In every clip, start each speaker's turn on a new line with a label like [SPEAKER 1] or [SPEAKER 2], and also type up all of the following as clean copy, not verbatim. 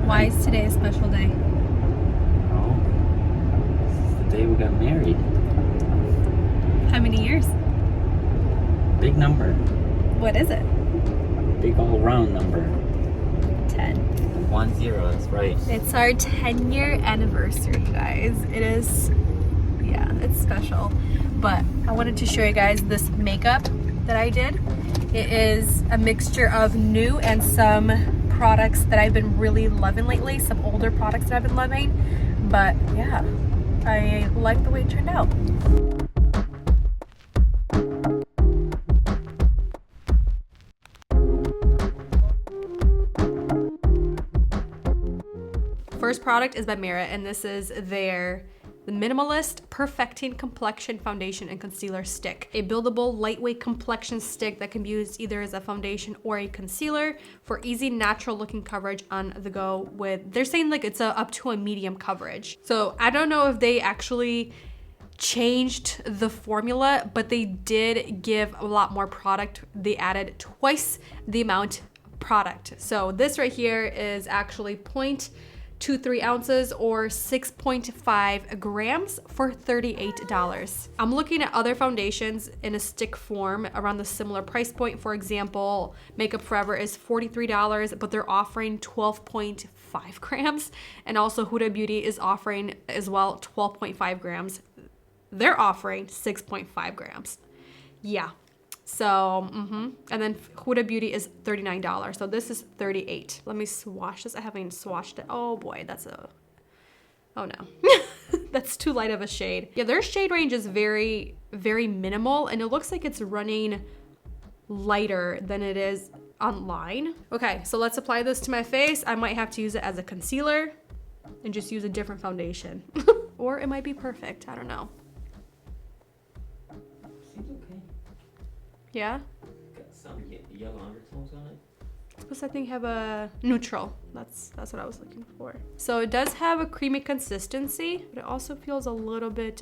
[SPEAKER 1] Why is today a special day?
[SPEAKER 2] Oh, this is the day we got married.
[SPEAKER 1] How many years?
[SPEAKER 2] Big number.
[SPEAKER 1] What is it?
[SPEAKER 2] Big all round number.
[SPEAKER 1] 10.
[SPEAKER 2] 10, that's right.
[SPEAKER 1] It's our 10-year anniversary, guys. It is, yeah, it's special. But I wanted to show you guys this makeup that I did. It is a mixture of new and some products that I've been really loving lately, some older products that I've been loving. But yeah, I like the way it turned out. First product is by Mascara, and this is their Minimalist Perfecting Complexion Foundation and Concealer Stick. A buildable, lightweight complexion stick that can be used either as a foundation or a concealer for easy, natural looking coverage on the go with, they're saying like it's up to a medium coverage. So I don't know if they actually changed the formula, but they did give a lot more product. They added twice the amount of product. So this right here is actually 0.23 ounces or 6.5 grams for $38. I'm looking at other foundations in a stick form around the similar price point. For example, Makeup Forever is $43, but they're offering 12.5 grams. And also Huda Beauty is offering as well 12.5 grams. They're offering 6.5 grams. Yeah. So, and then Huda Beauty is $39. So this is $38. Let me swatch this. I haven't swatched it. Oh boy, oh no. That's too light of a shade. Yeah, their shade range is very, very minimal, and it looks like it's running lighter than it is online. Okay, so let's apply this to my face. I might have to use it as a concealer and just use a different foundation. Or it might be perfect, I don't know.
[SPEAKER 2] Seems okay.
[SPEAKER 1] Yeah?
[SPEAKER 2] Got some yellow undertones on it.
[SPEAKER 1] Supposed to, I think, have a neutral. That's what I was looking for. So it does have a creamy consistency, but it also feels a little bit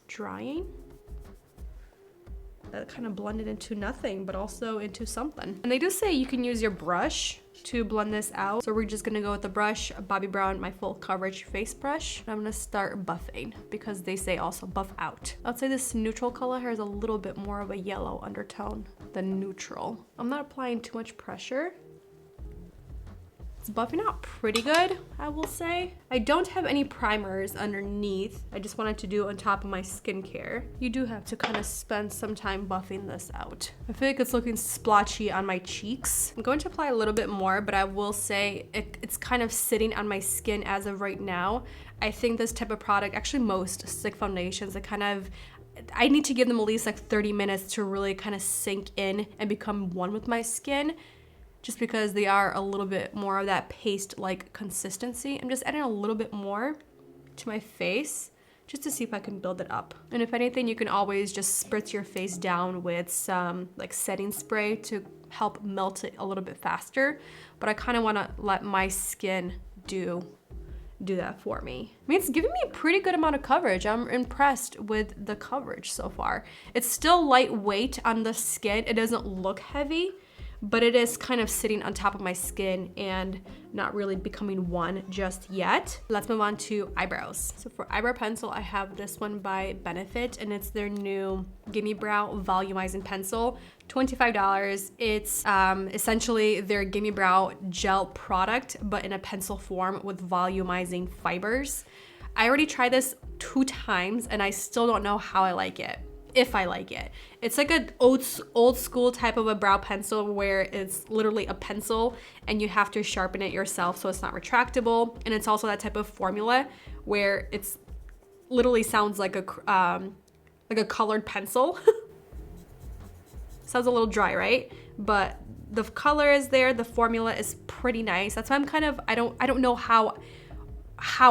[SPEAKER 1] drying. That kind of blended into nothing, but also into something. And they do say you can use your brush to blend this out. So we're just gonna go with the brush, Bobbi Brown, my full coverage face brush. I'm gonna start buffing because they say also buff out. I'd say this neutral color has a little bit more of a yellow undertone than neutral. I'm not applying too much pressure. It's buffing out pretty good, I will say. I don't have any primers underneath. I just wanted to do it on top of my skincare. You do have to kind of spend some time buffing this out. I feel like it's looking splotchy on my cheeks. I'm going to apply a little bit more, but I will say it's kind of sitting on my skin as of right now. I think this type of product, actually most stick foundations, I need to give them at least like 30 minutes to really kind of sink in and become one with my skin, just because they are a little bit more of that paste-like consistency. I'm just adding a little bit more to my face just to see if I can build it up. And if anything, you can always just spritz your face down with some like setting spray to help melt it a little bit faster. But I kind of want to let my skin do that for me. I mean, it's giving me a pretty good amount of coverage. I'm impressed with the coverage so far. It's still lightweight on the skin. It doesn't look heavy, but it is kind of sitting on top of my skin and not really becoming one just yet. Let's move on to eyebrows. So for eyebrow pencil, I have this one by Benefit, and it's their new Gimme Brow Volumizing Pencil, $25. It's essentially their Gimme Brow gel product, but in a pencil form with volumizing fibers. I already tried this 2 times, and I still don't know how I like it. If I like it. It's like an old school type of a brow pencil where it's literally a pencil and you have to sharpen it yourself so it's not retractable. And it's also that type of formula where it's literally sounds like a colored pencil. Sounds a little dry, right? But the color is there, the formula is pretty nice. That's why I'm kind of, I don't know how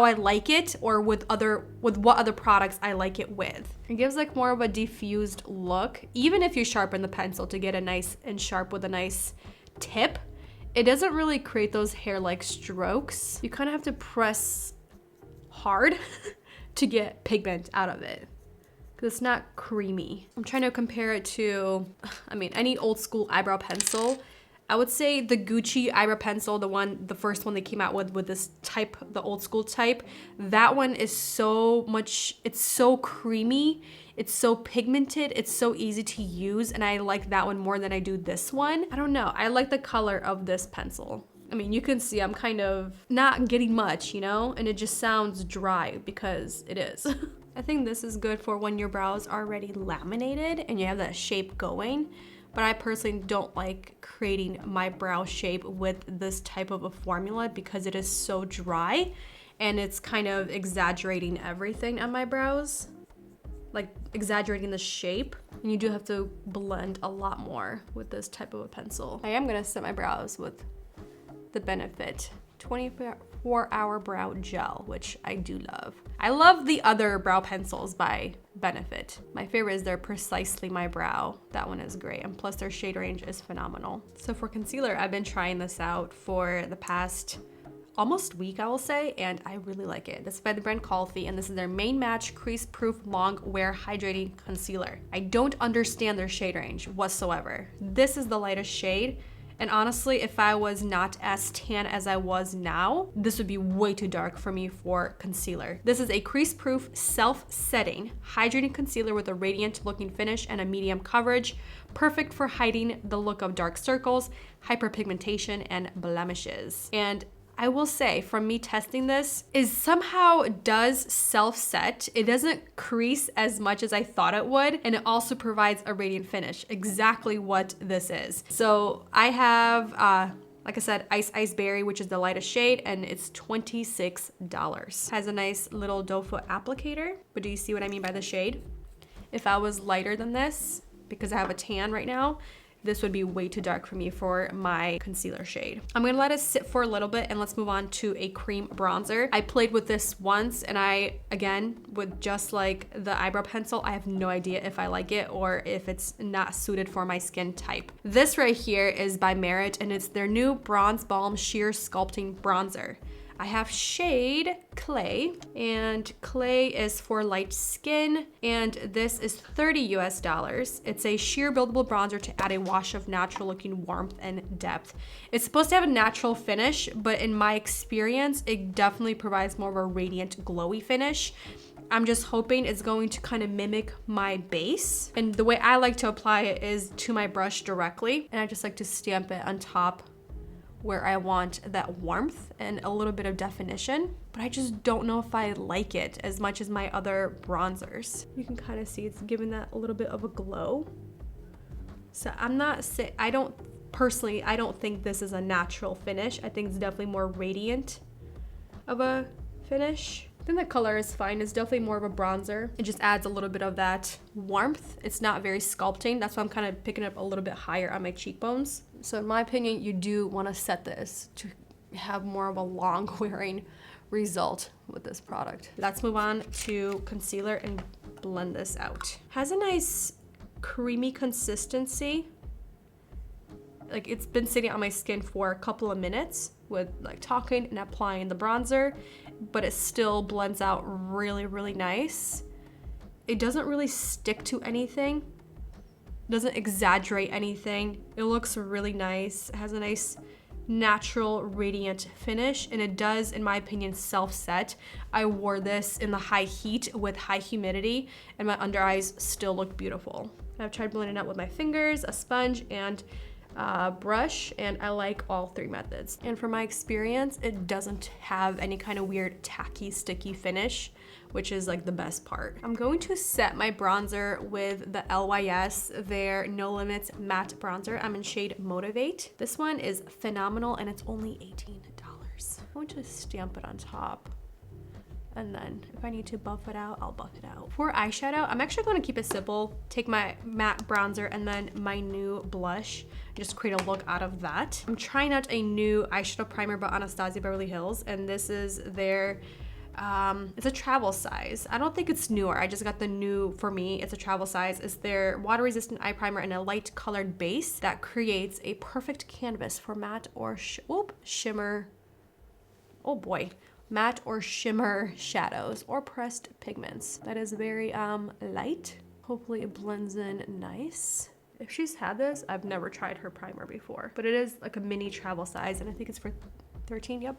[SPEAKER 1] I like it or with what other products I like it with. It gives like more of a diffused look. Even if you sharpen the pencil to get a nice and sharp with a nice tip, it doesn't really create those hair-like strokes. You kind of have to press hard to get pigment out of it because it's not creamy. I'm trying to compare it to, I mean, any old school eyebrow pencil. I would say the Gucci eyebrow pencil, the first one they came out with this type, the old school type, that one is so much, it's so creamy, it's so pigmented, it's so easy to use, and I like that one more than I do this one. I don't know, I like the color of this pencil. I mean, you can see I'm kind of not getting much, you know, and it just sounds dry because it is. I think this is good for when your brows are already laminated and you have that shape going. But I personally don't like creating my brow shape with this type of a formula because it is so dry and it's kind of exaggerating everything on my brows, like exaggerating the shape. And you do have to blend a lot more with this type of a pencil. I am gonna set my brows with the Benefit 24-hour brow gel, which I do love. I love the other brow pencils by Benefit. My favorite is their Precisely My Brow. That one is great, and plus their shade range is phenomenal. So for concealer, I've been trying this out for the past almost week, I will say, and I really like it. This is by the brand Colfi, and this is their Main Match Crease Proof Long Wear Hydrating Concealer. I don't understand their shade range whatsoever. This is the lightest shade. And honestly, if I was not as tan as I was now, this would be way too dark for me for concealer. This is a crease-proof, self-setting, hydrating concealer with a radiant-looking finish and a medium coverage, perfect for hiding the look of dark circles, hyperpigmentation, and blemishes. And I will say, from me testing this, is somehow does self-set. It doesn't crease as much as I thought it would, and it also provides a radiant finish, exactly what this is. So I have, like I said, Ice Berry, which is the lightest shade, and it's $26. Has a nice little doe foot applicator, but do you see what I mean by the shade? If I was lighter than this, because I have a tan right now, this would be way too dark for me for my concealer shade. I'm gonna let it sit for a little bit and let's move on to a cream bronzer. I played with this once and again, with just like the eyebrow pencil, I have no idea if I like it or if it's not suited for my skin type. This right here is by Merit and it's their new Bronze Balm Sheer Sculpting Bronzer. I have shade Clay, and Clay is for light skin, and this is $30 US. It's a sheer buildable bronzer to add a wash of natural looking warmth and depth. It's supposed to have a natural finish, but in my experience, it definitely provides more of a radiant, glowy finish. I'm just hoping it's going to kind of mimic my base. And the way I like to apply it is to my brush directly, and I just like to stamp it on top where I want that warmth and a little bit of definition, but I just don't know if I like it as much as my other bronzers. You can kind of see it's giving that a little bit of a glow. So I don't think this is a natural finish. I think it's definitely more radiant of a finish. I think the color is fine. It's definitely more of a bronzer. It just adds a little bit of that warmth. It's not very sculpting. That's why I'm kind of picking it up a little bit higher on my cheekbones. So in my opinion, you do want to set this to have more of a long wearing result with this product. Let's move on to concealer and blend this out. Has a nice creamy consistency. Like it's been sitting on my skin for a couple of minutes with like talking and applying the bronzer, but it still blends out really, really nice. It doesn't really stick to anything. Doesn't exaggerate anything. It looks really nice. It has a nice natural radiant finish, and it does, in my opinion, self-set. I wore this in the high heat with high humidity, and my under eyes still look beautiful. I've tried blending it out with my fingers, a sponge, and brush, and I like all three methods. And from my experience, it doesn't have any kind of weird tacky, sticky finish, which is like the best part. I'm going to set my bronzer with the LYS, their No Limits Matte Bronzer. I'm in shade Motivate. This one is phenomenal, and it's only $18. I'm going to stamp it on top. And then if I need to buff it out, I'll buff it out. For eyeshadow, I'm actually going to keep it simple. Take my matte bronzer and then my new blush. Just create a look out of that. I'm trying out a new eyeshadow primer by Anastasia Beverly Hills. And this is their, it's a travel size. I don't think it's newer. I just got the new, for me, it's a travel size. It's their water resistant eye primer and a light colored base that creates a perfect canvas for matte or shimmer. Oh boy. Matte or shimmer shadows or pressed pigments. That is very light. Hopefully it blends in nice. If she's had this, I've never tried her primer before, but it is like a mini travel size, and I think it's for $13.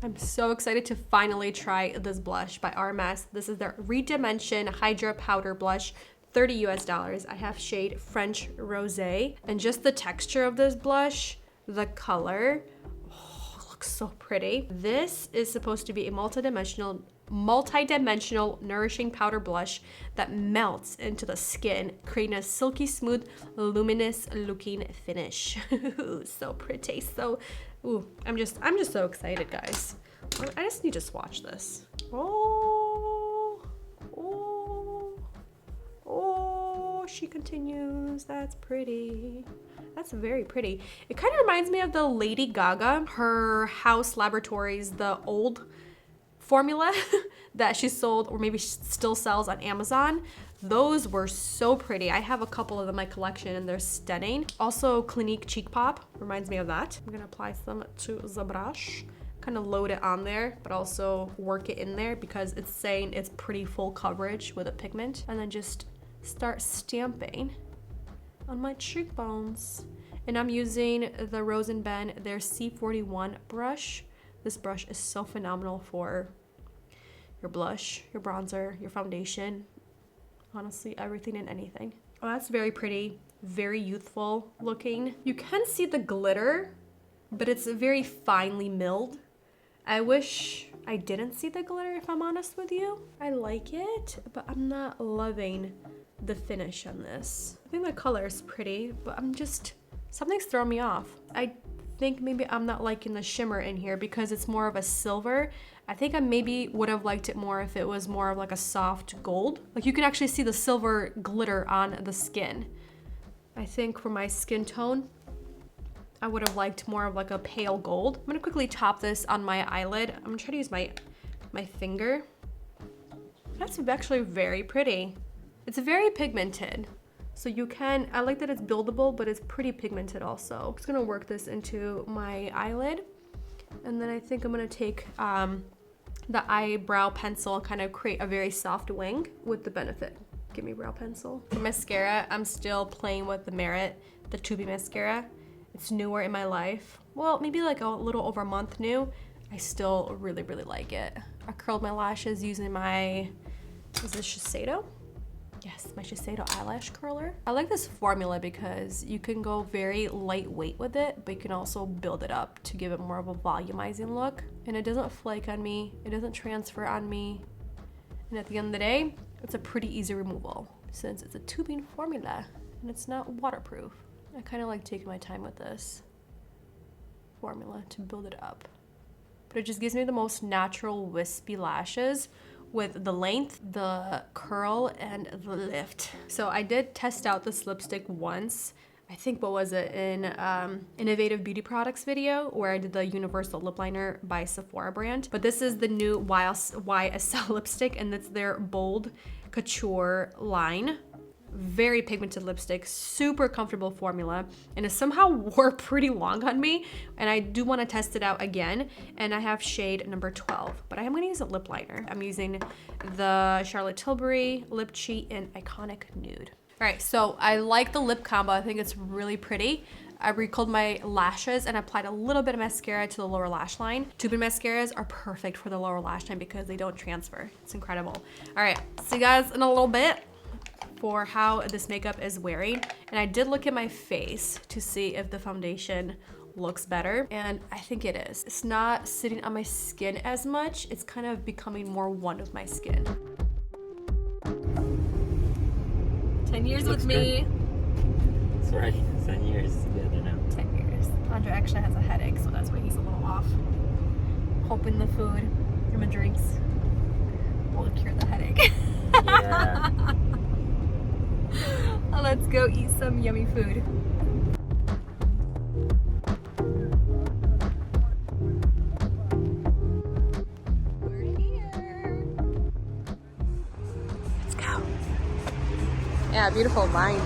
[SPEAKER 1] I'm so excited to finally try this blush by RMS. This is their Redimension Hydra Powder Blush, $30 US. I have shade French Rosé, and just the texture of this blush, the color, oh, it looks so pretty. This is supposed to be a multi-dimensional nourishing powder blush that melts into the skin, creating a silky smooth, luminous looking finish. So pretty. So ooh, I'm just so excited, guys. I just need to swatch this. Oh, she continues. That's pretty. That's very pretty. It kind of reminds me of the Lady Gaga, her House Laboratories, the old formula that she sold, or maybe still sells on Amazon. Those were so pretty. I have a couple of them in my collection and they're stunning. Also, Clinique Cheek Pop reminds me of that. I'm gonna apply some to the brush, kind of load it on there, but also work it in there because it's saying it's pretty full coverage with a pigment. And then just start stamping on my cheekbones. And I'm using the Rose & Ben, their C41 brush. This brush is so phenomenal for your blush, your bronzer, your foundation, honestly, everything and anything. Oh, that's very pretty, very youthful looking. You can see the glitter, but it's very finely milled. I wish I didn't see the glitter, if I'm honest with you. I like it, but I'm not loving the finish on this. I think the color is pretty, but something's throwing me off. I think maybe I'm not liking the shimmer in here because it's more of a silver. I think I maybe would have liked it more if it was more of like a soft gold. Like you can actually see the silver glitter on the skin. I think for my skin tone, I would have liked more of like a pale gold. I'm gonna quickly top this on my eyelid. I'm gonna try to use my finger. That's actually very pretty. It's very pigmented. So you can, I like that it's buildable, but it's pretty pigmented also. I'm just gonna work this into my eyelid. And then I think I'm gonna take the eyebrow pencil and kind of create a very soft wing with the Benefit Give Me Brow Pencil. For mascara, I'm still playing with the Merit, the Tubey mascara. It's newer in my life. Well, maybe like a little over a month new. I still really, really like it. I curled my lashes using my, is this Shiseido? Yes, my Shiseido eyelash curler. I like this formula because you can go very lightweight with it, but you can also build it up to give it more of a volumizing look. And it doesn't flake on me, it doesn't transfer on me. And at the end of the day, it's a pretty easy removal since it's a tubing formula and it's not waterproof. I kind of like taking my time with this formula to build it up. But it just gives me the most natural wispy lashes with the length, the curl, and the lift. So I did test out this lipstick once. I think, what was it, in Innovative Beauty Products video where I did the Universal Lip Liner by Sephora brand. But this is the new YSL lipstick, and it's their Bold Couture line. Very pigmented lipstick, super comfortable formula, and it somehow wore pretty long on me, and I do want to test it out again. And I have shade number 12, but I am going to use a lip liner. I'm using the Charlotte Tilbury Lip Cheat in Iconic Nude. All right, so I like the lip combo. I think it's really pretty. I recurled my lashes and applied a little bit of mascara to the lower lash line. Tubing mascaras are perfect for the lower lash line because they don't transfer. It's incredible. All right, see you guys in a little bit for how this makeup is wearing. And I did look at my face to see if the foundation looks better, and I think it is. It's not sitting on my skin as much. It's kind of becoming more one of my skin. 10 years with me.
[SPEAKER 2] Sorry, 10 years together now.
[SPEAKER 1] 10 years. Andre actually has a headache, so that's why he's a little off. Hoping the food and the drinks will cure the headache.
[SPEAKER 2] Yeah.
[SPEAKER 1] Let's go eat some yummy food. We're here. Let's go. Yeah, beautiful lines.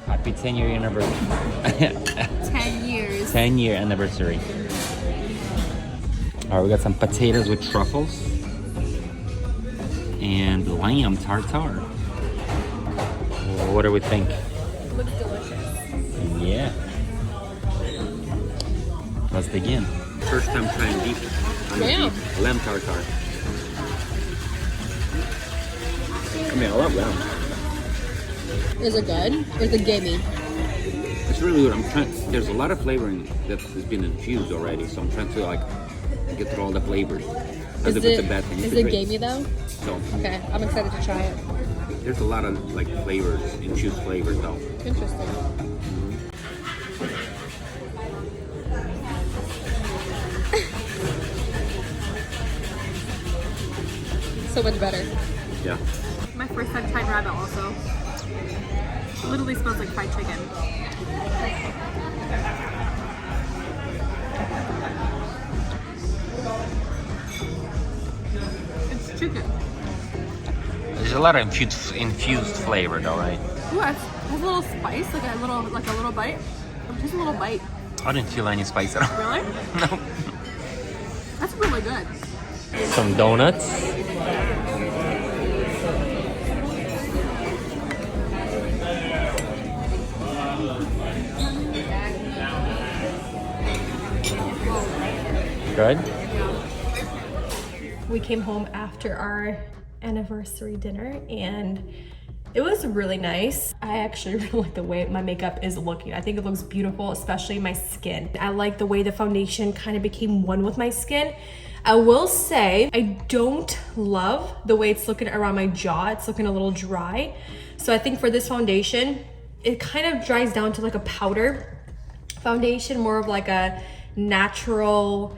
[SPEAKER 2] Happy 10-year anniversary.
[SPEAKER 1] 10 years.
[SPEAKER 2] 10-year anniversary. All right, we got some potatoes with truffles and lamb tartare. What do we think?
[SPEAKER 1] Looks delicious.
[SPEAKER 2] Yeah. Let's dig in. First time trying beef. Lamb tartare. I mean, I love lamb.
[SPEAKER 1] Is it good? Or is it gamey?
[SPEAKER 2] It's really good. There's a lot of flavoring that has been infused already, so I'm trying to like get through all the flavors. As if it's a bad thing.
[SPEAKER 1] Is it gamey though?
[SPEAKER 2] So,
[SPEAKER 1] okay, I'm excited to try it.
[SPEAKER 2] There's a lot of like flavors, infused flavors though.
[SPEAKER 1] Interesting. So much better.
[SPEAKER 2] Yeah.
[SPEAKER 1] My first time trying rabbit also. It literally smells like fried chicken. It's chicken.
[SPEAKER 2] There's a lot of infused flavor though, right?
[SPEAKER 1] Ooh, it has a little spice, like a little bite. Just a little bite.
[SPEAKER 2] I didn't feel any spice at all.
[SPEAKER 1] Really?
[SPEAKER 2] No.
[SPEAKER 1] That's really good.
[SPEAKER 2] Some donuts. Good?
[SPEAKER 1] We came home after our anniversary dinner and it was really nice. I actually really like the way my makeup is looking. I think it looks beautiful, especially my skin. I like the way the foundation kind of became one with my skin. I will say I don't love the way it's looking around my jaw. It's looking a little dry. So I think for this foundation, it kind of dries down to like a powder foundation, more of like a natural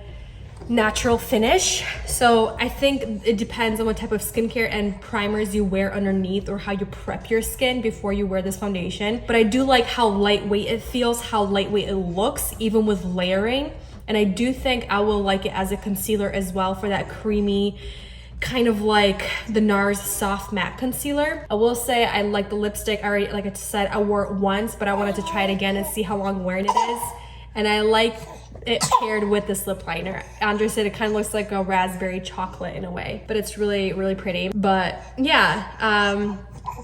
[SPEAKER 1] finish. So I think it depends on what type of skincare and primers you wear underneath or how you prep your skin before you wear this foundation. But I do like how lightweight it feels, how lightweight it looks, even with layering. And I do think I will like it as a concealer as well for that creamy, kind of like the NARS Soft Matte Concealer. I will say I like the lipstick. I already, like I said, I wore it once, but I wanted to try it again and see how long wearing it is. And I like it paired with this lip liner. Andrey said it kind of looks like a raspberry chocolate in a way, but it's really, really pretty. But yeah,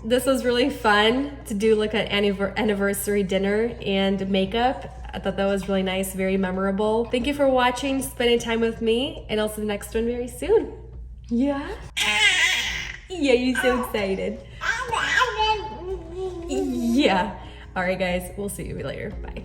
[SPEAKER 1] this was really fun to do like an anniversary dinner and makeup. I thought that was really nice, very memorable. Thank you for watching, spending time with me, and I'll see the next one very soon. Yeah? Yeah, you're so excited. Yeah. All right, guys, we'll see you later. Bye.